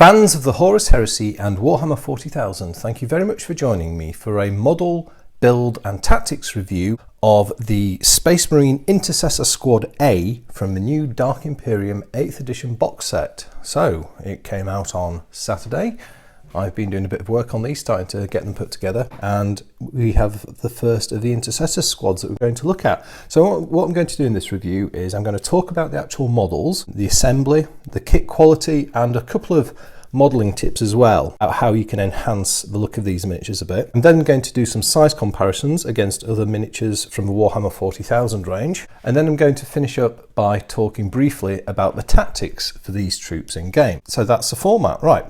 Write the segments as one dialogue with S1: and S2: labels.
S1: Fans of the Horus Heresy and Warhammer 40,000, thank you very much for joining me for a model, build and tactics review of the Space Marine Intercessor Squad A from the new Dark Imperium 8th edition box set. So it came out on Saturday. I've been doing a bit of work on these, starting to get them put together, and we have the first of the Intercessor Squads that we're going to look at. So what I'm going to do in this review is I'm going to talk about the actual models, the assembly, the kit quality, and a couple of modelling tips as well about how you can enhance the look of these miniatures a bit. I'm then going to do some size comparisons against other miniatures from the Warhammer 40,000 range, and then I'm going to finish up by talking briefly about the tactics for these troops in game. So that's the format, right?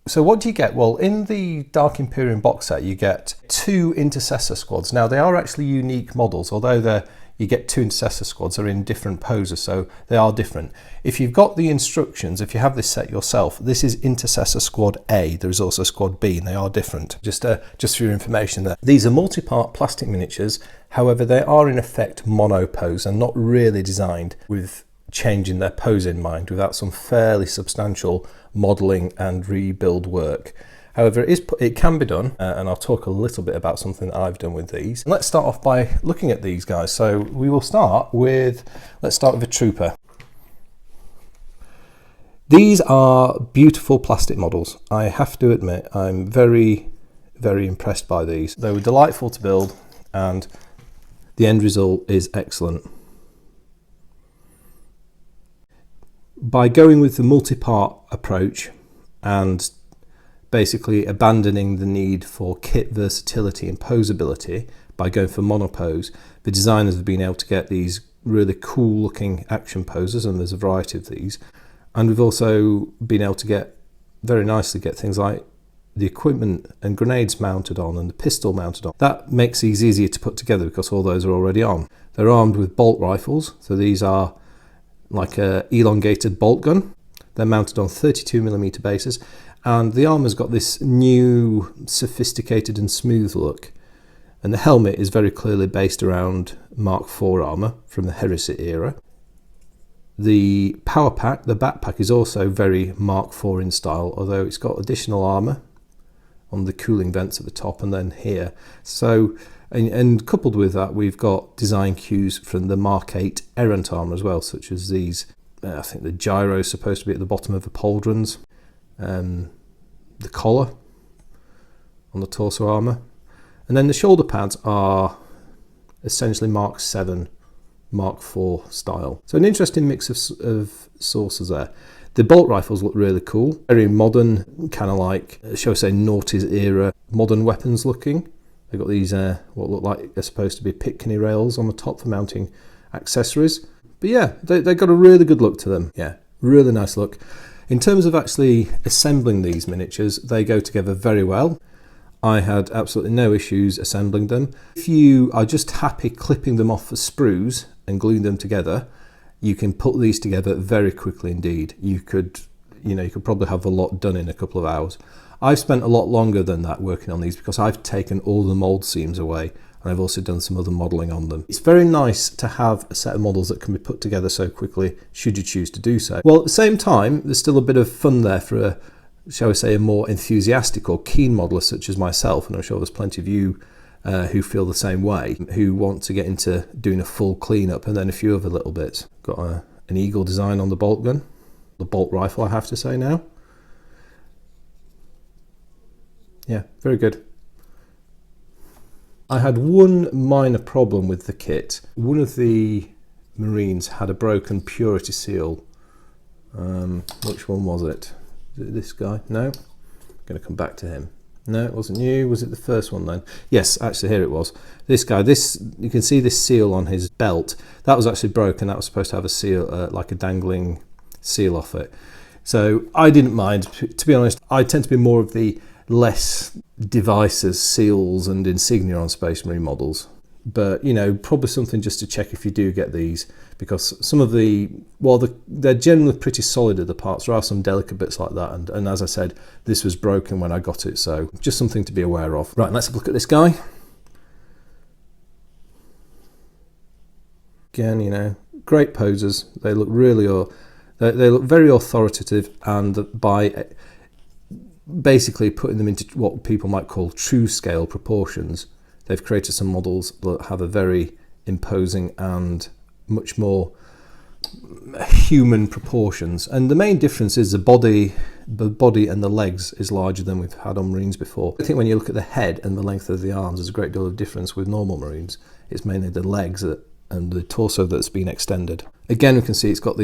S1: So what do you get? Well, in the Dark Imperium box set, you get two Intercessor Squads. Now, they are actually unique models, although you get two Intercessor Squads, they're in different poses, so they are different. If you've got the instructions, if you have this set yourself, this is Intercessor Squad A. There is also Squad B, and they are different. Just for your information there. These are multi-part plastic miniatures, however, they are in effect mono pose and not really designed with changing their pose in mind without some fairly substantial modelling and rebuild work. However, it can be done, and I'll talk a little bit about something that I've done with these. And let's start off by looking at these guys. So we will start with, let's start with a trooper. These are beautiful plastic models. I have to admit, I'm very, very impressed by these. They were delightful to build, and the end result is excellent. By going with the multi-part approach and basically abandoning the need for kit versatility and posability by going for monopose, the designers have been able to get these really cool looking action poses, and there's a variety of these. And we've also been able to get things like the equipment and grenades mounted on and the pistol mounted on. That makes these easier to put together because all those are already on. They're armed with bolt rifles, so these are like a elongated bolt gun. They're mounted on 32mm bases, and the armour's got this new sophisticated and smooth look, and the helmet is very clearly based around Mark IV armour from the Heresy era. The power pack, the backpack, is also very Mark IV in style, although it's got additional armour on the cooling vents at the top and then here. So, and coupled with that, we've got design cues from the Mark VIII errant armour as well, such as these. I think the gyro is supposed to be at the bottom of the pauldrons, the collar on the torso armour, and then the shoulder pads are essentially Mark VII, Mark IV style. So an interesting mix of sources there. The bolt rifles look really cool, very modern, kind of like, shall we say, noughties era modern weapons looking. They've got these what look like they're supposed to be Pitcairn rails on the top for mounting accessories. But yeah, they've got a really good look to them. Yeah, really nice look. In terms of actually assembling these miniatures, they go together very well. I had absolutely no issues assembling them. If you are just happy clipping them off for sprues and gluing them together, you can put these together very quickly indeed. You could probably have a lot done in a couple of hours. I've spent a lot longer than that working on these because I've taken all the mould seams away, and I've also done some other modelling on them. It's very nice to have a set of models that can be put together so quickly should you choose to do so. Well, at the same time, there's still a bit of fun there for shall we say, a more enthusiastic or keen modeler such as myself, and I'm sure there's plenty of you who feel the same way, who want to get into doing a full cleanup, and then a few other little bits. Got an eagle design on the bolt gun, the bolt rifle, I have to say now. Yeah, very good. I had one minor problem with the kit. One of the Marines had a broken purity seal. Which one was it? Was it this guy? No? I'm going to come back to him. No, it wasn't you. Was it the first one then? Yes, actually here it was. This guy, you can see this seal on his belt. That was actually broken. That was supposed to have a seal, like a dangling seal off it. So I didn't mind. To be honest, I tend to be more of the less devices, seals and insignia on Space Marine models. But, you know, probably something just to check if you do get these, because some of they're generally pretty solid at the parts. There are some delicate bits like that, and as I said, this was broken when I got it, so just something to be aware of. Right, let's have a look at this guy. Again, you know, great poses. They look really They look very authoritative, and by basically putting them into what people might call true scale proportions, they've created some models that have a very imposing and much more human proportions. And the main difference is the body and the legs is larger than we've had on Marines before. I think when you look at the head and the length of the arms, there's a great deal of difference with normal Marines. It's mainly the legs and the torso that's been extended. Again, we can see he's got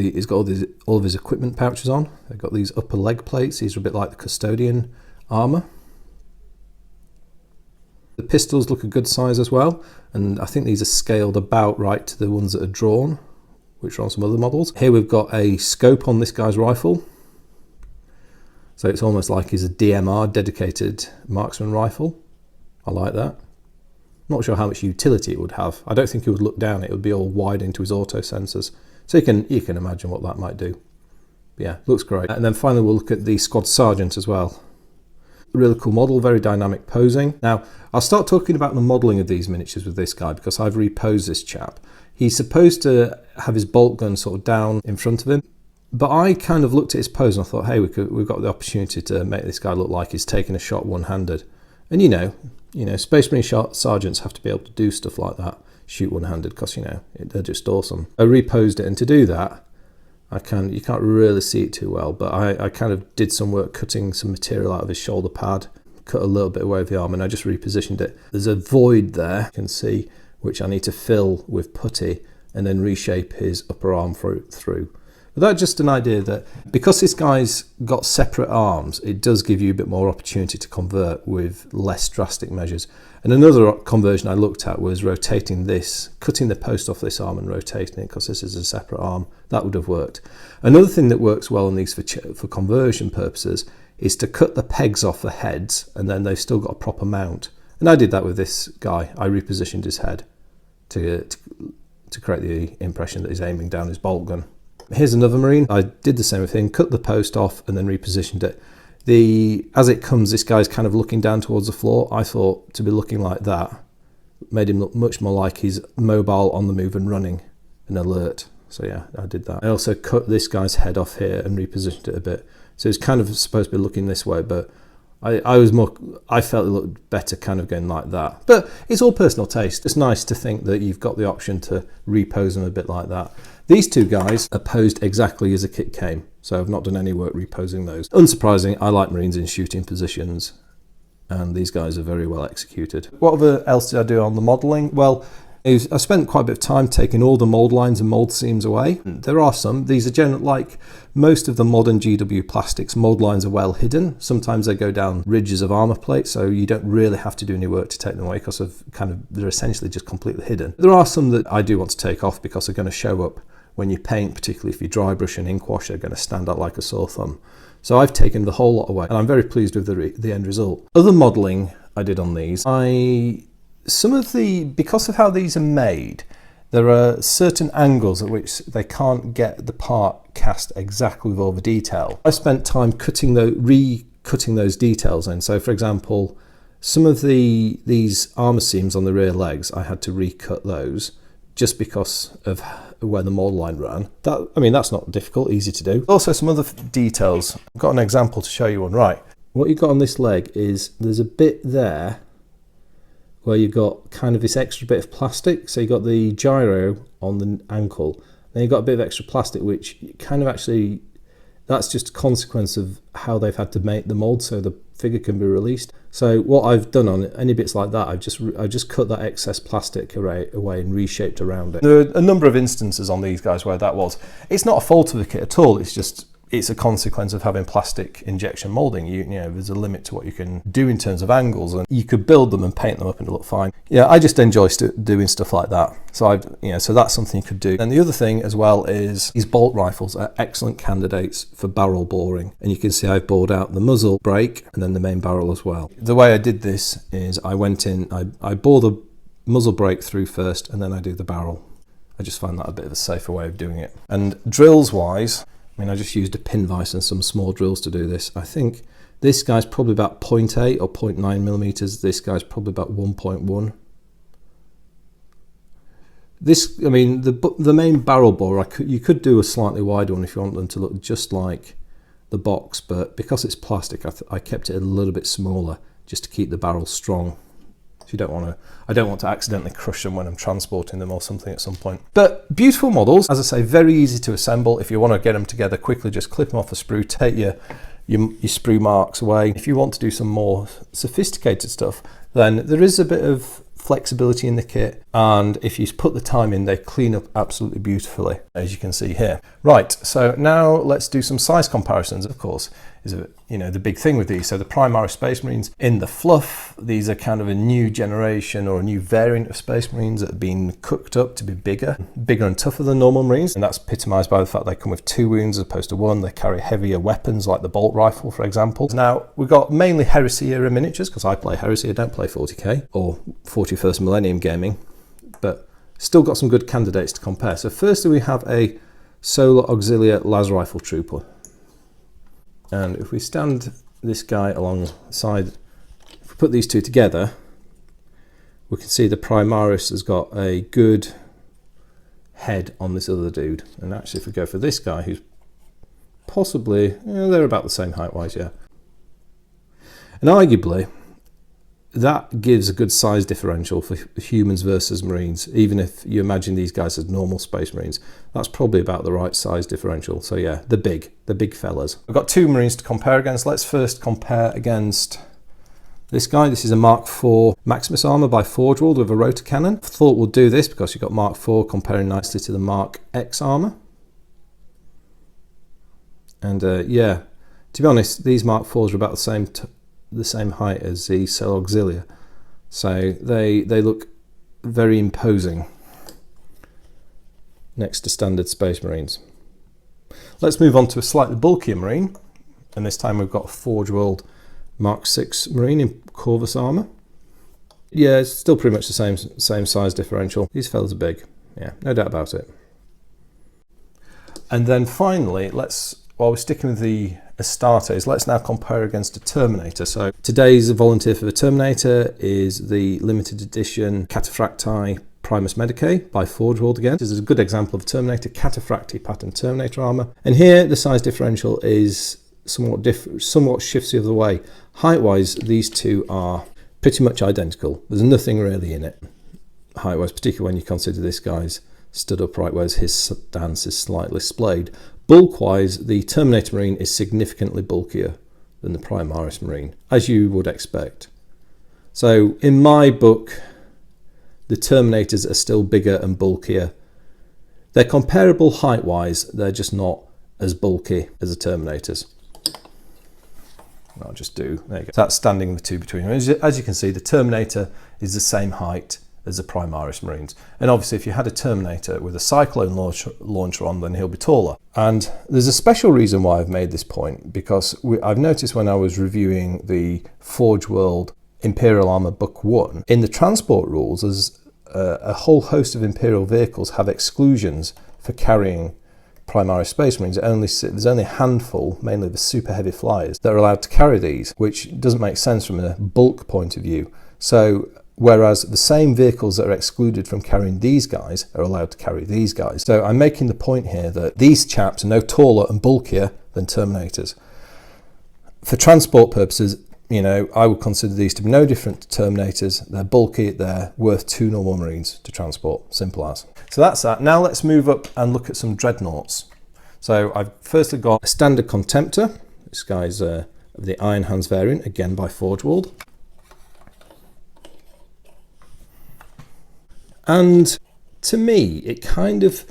S1: all of his equipment pouches on. They've got these upper leg plates. These are a bit like the custodian armour. The pistols look a good size as well, and I think these are scaled about right to the ones that are drawn, which are on some other models. Here we've got a scope on this guy's rifle. So it's almost like he's a DMR, dedicated marksman rifle. I like that. Not sure how much utility it would have. I don't think he would look down. It would be all wide into his auto sensors. So you can imagine what that might do. But yeah, looks great. And then finally we'll look at the squad sergeant as well. Really cool model, very dynamic posing. Now, I'll start talking about the modelling of these miniatures with this guy because I've reposed this chap. He's supposed to have his bolt gun sort of down in front of him, but I kind of looked at his pose and I thought, hey, we've got the opportunity to make this guy look like he's taking a shot one-handed. And you know, Space Marine sergeants have to be able to do stuff like that, shoot one-handed, because they're just awesome. I reposed it, and to do that, you can't really see it too well, but I kind of did some work cutting some material out of his shoulder pad, cut a little bit away with the arm, and I just repositioned it. There's a void there, you can see, which I need to fill with putty and then reshape his upper arm through. But that's just an idea that because this guy's got separate arms, it does give you a bit more opportunity to convert with less drastic measures. And another conversion I looked at was rotating this, cutting the post off this arm and rotating it, because this is a separate arm. That would have worked. Another thing that works well on these for conversion purposes is to cut the pegs off the heads, and then they've still got a proper mount. And I did that with this guy. I repositioned his head to create the impression that he's aiming down his bolt gun. Here's another Marine. I did the same thing, cut the post off and then repositioned it. As it comes, this guy's kind of looking down towards the floor. I thought to be looking like that made him look much more like he's mobile, on the move and running and alert. So yeah, I did that. I also cut this guy's head off here and repositioned it a bit. So it's kind of supposed to be looking this way, but I felt it looked better kind of going like that. But it's all personal taste. It's nice to think that you've got the option to repose them a bit like that. These two guys are posed exactly as the kit came, so I've not done any work reposing those. Unsurprising, I like Marines in shooting positions, and these guys are very well executed. What else did I do on the modelling? Well, I spent quite a bit of time taking all the mould lines and mould seams away. There are some. These are generally, like most of the modern GW plastics, mould lines are well hidden. Sometimes they go down ridges of armour plate, so you don't really have to do any work to take them away because they're essentially just completely hidden. There are some that I do want to take off because they're going to show up when you paint, particularly if you dry brush and ink wash, they're going to stand out like a sore thumb. So I've taken the whole lot away, and I'm very pleased with the end result. Other modelling I did on these, because of how these are made, there are certain angles at which they can't get the part cast exactly with all the detail. I spent time re-cutting those details in. So for example, some of these armour seams on the rear legs, I had to recut those just because of where the mould line ran. That's not difficult, easy to do. Also some other details. I've got an example to show you one. Right, what you've got on this leg is there's a bit there where you've got kind of this extra bit of plastic. So you've got the gyro on the ankle, then you've got a bit of extra plastic, which kind of actually, that's just a consequence of how they've had to make the mould so the figure can be released. So what I've done on any bits like that, I've just cut that excess plastic away and reshaped around it. There are a number of instances on these guys where that was. It's not a fault of the kit at all. It's a consequence of having plastic injection moulding. You know, there's a limit to what you can do in terms of angles, and you could build them and paint them up and it'll look fine. Yeah, I just enjoy doing stuff like that. So so that's something you could do. And the other thing as well is these bolt rifles are excellent candidates for barrel boring. And you can see I've bored out the muzzle brake and then the main barrel as well. The way I did this is I went in, I bore the muzzle brake through first, and then I do the barrel. I just find that a bit of a safer way of doing it. And drills wise, I just used a pin vise and some small drills to do this. I think this guy's probably about 0.8 or 0.9 millimeters. This guy's probably about 1.1. This, I mean, the main barrel bore, you could do a slightly wider one if you want them to look just like the box, but because it's plastic, I kept it a little bit smaller just to keep the barrel strong. So you don't want to, I don't want to accidentally crush them when I'm transporting them or something at some point. But beautiful models, as I say, very easy to assemble. If you want to get them together quickly, just clip them off a sprue, take your sprue marks away. If you want to do some more sophisticated stuff, then there is a bit of flexibility in the kit, and if you put the time in, they clean up absolutely beautifully, as you can see here. Right, so now let's do some size comparisons. Of course, is the big thing with these. So the Primaris Space Marines in the fluff, these are kind of a new generation or a new variant of Space Marines that have been cooked up to be bigger and tougher than normal Marines, and that's epitomised by the fact they come with 2 wounds as opposed to 1. They carry heavier weapons like the bolt rifle, for example. Now we've got mainly Heresy era miniatures, because I play Heresy, I don't play 40k or 41st Millennium gaming, but still got some good candidates to compare. So firstly we have a Solar Auxilia Las Rifle Trooper. And if we stand this guy alongside, if we put these two together, we can see the Primaris has got a good head on this other dude. And actually if we go for this guy, who's possibly, they're about the same height-wise, yeah. And arguably, that gives a good size differential for humans versus Marines. Even if you imagine these guys as normal Space Marines, that's probably about the right size differential. So yeah, the big fellas. I've got 2 Marines to compare against. Let's first compare against this guy. This is a Mark IV Maximus armor by Forge World with a rotor cannon. I thought we'll do this because you've got Mark IV comparing nicely to the Mark X armor. And yeah, to be honest, these Mark IVs are about the same height as the Solar Auxilia, so they look very imposing next to standard Space Marines. Let's move on to a slightly bulkier Marine, and this time we've got a Forge World Mark VI Marine in Corvus armor. Yeah, it's still pretty much the same size differential. These fellas are big, yeah, no doubt about it. And then finally, while we're sticking with the Astartes, let's now compare against a Terminator. So today's volunteer for the Terminator is the limited edition Cataphracti Primus Medicae by Forge World again. This is a good example of Terminator Cataphracti pattern Terminator armor. And here the size differential is somewhat shifts the other way. Height-wise, these two are pretty much identical. There's nothing really in it height-wise, particularly when you consider this guy's stood upright, whereas his stance is slightly splayed. Bulk-wise, the Terminator Marine is significantly bulkier than the Primaris Marine, as you would expect. So in my book, the Terminators are still bigger and bulkier. They're comparable height-wise, they're just not as bulky as the Terminators. I'll just do, there you go. So that's standing the two between them. As you can see, the Terminator is the same height as the Primaris Marines. And obviously if you had a Terminator with a Cyclone launcher on, then he'll be taller. And there's a special reason why I've made this point, because I've noticed when I was reviewing the Forge World Imperial Armor Book 1, in the transport rules, there's a whole host of Imperial vehicles have exclusions for carrying Primaris Space Marines. There's only a handful, mainly the super heavy flyers, that are allowed to carry these, which doesn't make sense from a bulk point of view. So whereas the same vehicles that are excluded from carrying these guys are allowed to carry these guys. So I'm making the point here that these chaps are no taller and bulkier than Terminators. For transport purposes, I would consider these to be no different to Terminators. They're bulky, they're worth 2 normal Marines to transport, simple as. So that's that. Now let's move up and look at some Dreadnoughts. So I've firstly got a standard Contemptor. This guy's the Iron Hands variant, again by Forge World. And to me, it kind of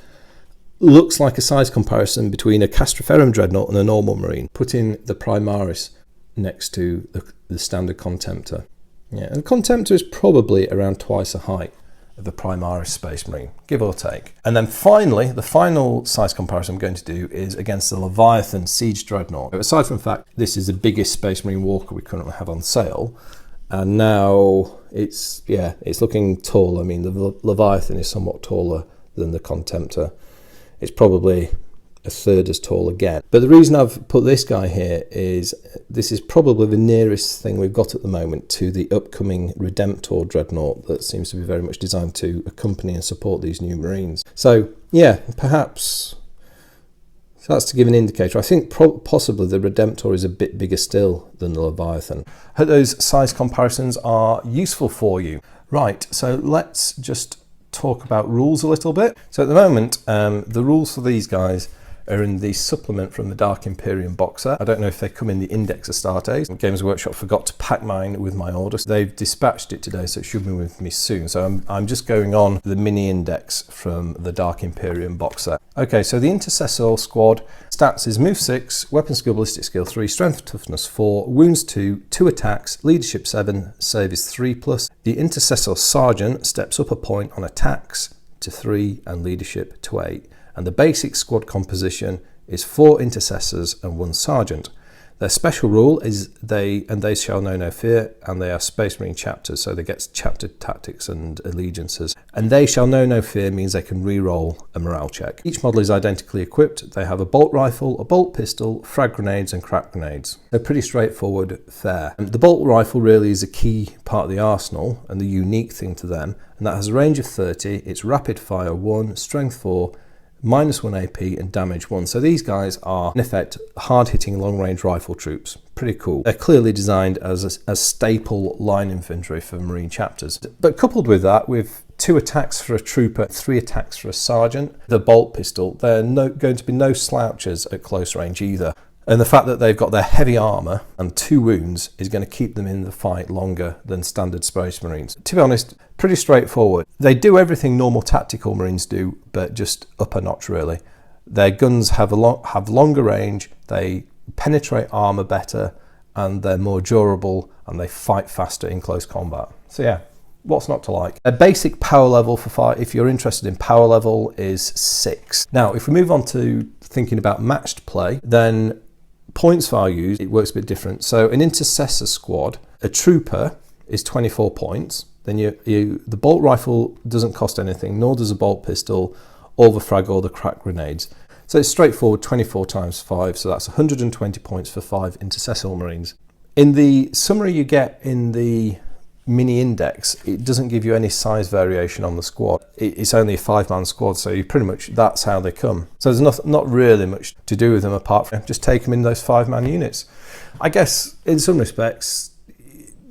S1: looks like a size comparison between a Castroferrum Dreadnought and a normal Marine, putting the Primaris next to the standard Contemptor. Yeah, and the Contemptor is probably around twice the height of the Primaris Space Marine, give or take. And then finally, the final size comparison I'm going to do is against the Leviathan Siege Dreadnought. Aside from the fact this is the biggest Space Marine walker we currently have on sale, and now it's looking tall. I mean, the Leviathan is somewhat taller than the Contemptor. It's probably a third as tall again. But the reason I've put this guy here is this is probably the nearest thing we've got at the moment to the upcoming Redemptor dreadnought that seems to be very much designed to accompany and support these new Marines. So yeah, perhaps so that's to give an indicator. I think possibly the Redemptor is a bit bigger still than the Leviathan. I hope those size comparisons are useful for you. Right, so let's just talk about rules a little bit. So at the moment, the rules for these guys are in the supplement from the Dark Imperium box set. I don't know if they come in the Index Astartes. Games Workshop forgot to pack mine with my order. They've dispatched it today, so it should be with me soon. So I'm just going on the mini index from the Dark Imperium box set. Okay, so the Intercessor Squad stats is move 6, weapon skill, ballistic skill 3, strength toughness 4, wounds 2, 2 attacks, leadership 7, save is 3+. The Intercessor Sergeant steps up a point on attacks to 3 and leadership to 8. And the basic squad composition is 4 intercessors and 1 sergeant. Their special rule is they shall know no fear, and they are Space Marine chapters, so they get chapter tactics and allegiances. And they shall know no fear means they can re-roll a morale check. Each model is identically equipped. They have a bolt rifle, a bolt pistol, frag grenades and crack grenades. They're pretty straightforward fare. The bolt rifle really is a key part of the arsenal and the unique thing to them, and that has a range of 30, it's rapid fire 1, strength 4, -1 AP and damage 1. So these guys are in effect hard-hitting long-range rifle troops. Pretty cool. They're clearly designed as staple line infantry for Marine chapters. But coupled with that, with 2 attacks for a trooper, 3 attacks for a sergeant, the bolt pistol, they're going to be no slouches at close range either. And the fact that they've got their heavy armour and 2 wounds is going to keep them in the fight longer than standard Space Marines. To be honest, pretty straightforward. They do everything normal tactical Marines do, but just up a notch really. Their guns have longer range, they penetrate armour better, and they're more durable, and they fight faster in close combat. So yeah, what's not to like? A basic power level for fight, if you're interested in power level, is 6. Now, if we move on to thinking about matched play, then points values, it works a bit different. So an Intercessor Squad, a trooper is 24 points. Then the bolt rifle doesn't cost anything, nor does a bolt pistol, or the frag or the crack grenades. So it's straightforward, 24 times 5, so that's 120 points for 5 Intercessor Marines. In the summary you get in the mini index, it doesn't give you any size variation on the squad. It's only a 5-man squad, so you pretty much, that's how they come. So there's not really much to do with them apart from just take them in those 5-man units. I guess in some respects,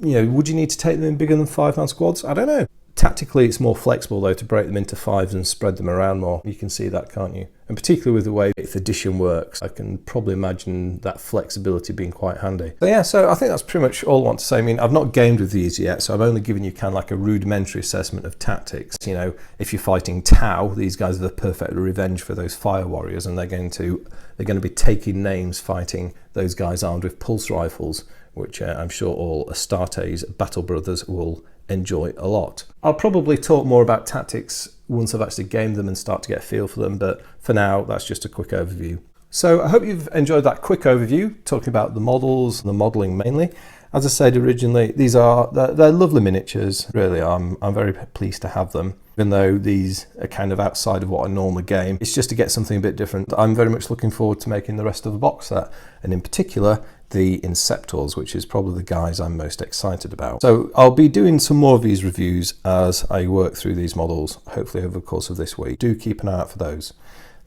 S1: you know, would you need to take them in bigger than 5-man squads? I don't know. Tactically, it's more flexible though to break them into 5s and spread them around more. You can see that, can't you? And particularly with the way 8th edition works, I can probably imagine that flexibility being quite handy. So yeah, so I think that's pretty much all I want to say. I mean, I've not gamed with these yet, so I've only given you kind of like a rudimentary assessment of tactics. You know, if you're fighting Tau, these guys are the perfect revenge for those fire warriors, and they're going to be taking names fighting those guys armed with pulse rifles, which I'm sure all Astartes battle brothers will enjoy a lot. I'll probably talk more about tactics once I've actually gamed them and start to get a feel for them, but for now that's just a quick overview. So I hope you've enjoyed that quick overview, talking about the models, the modelling mainly. As I said originally, they're lovely miniatures, really. I'm very pleased to have them, even though these are kind of outside of what I normally game. It's just to get something a bit different. I'm very much looking forward to making the rest of the box set, and in particular the Inceptors, which is probably the guys I'm most excited about. So I'll be doing some more of these reviews as I work through these models, hopefully over the course of this week. Do keep an eye out for those.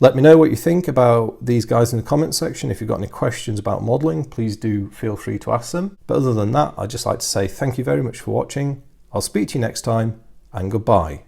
S1: Let me know what you think about these guys in the comment section. If you've got any questions about modelling, please do feel free to ask them. But other than that, I'd just like to say thank you very much for watching. I'll speak to you next time, and goodbye.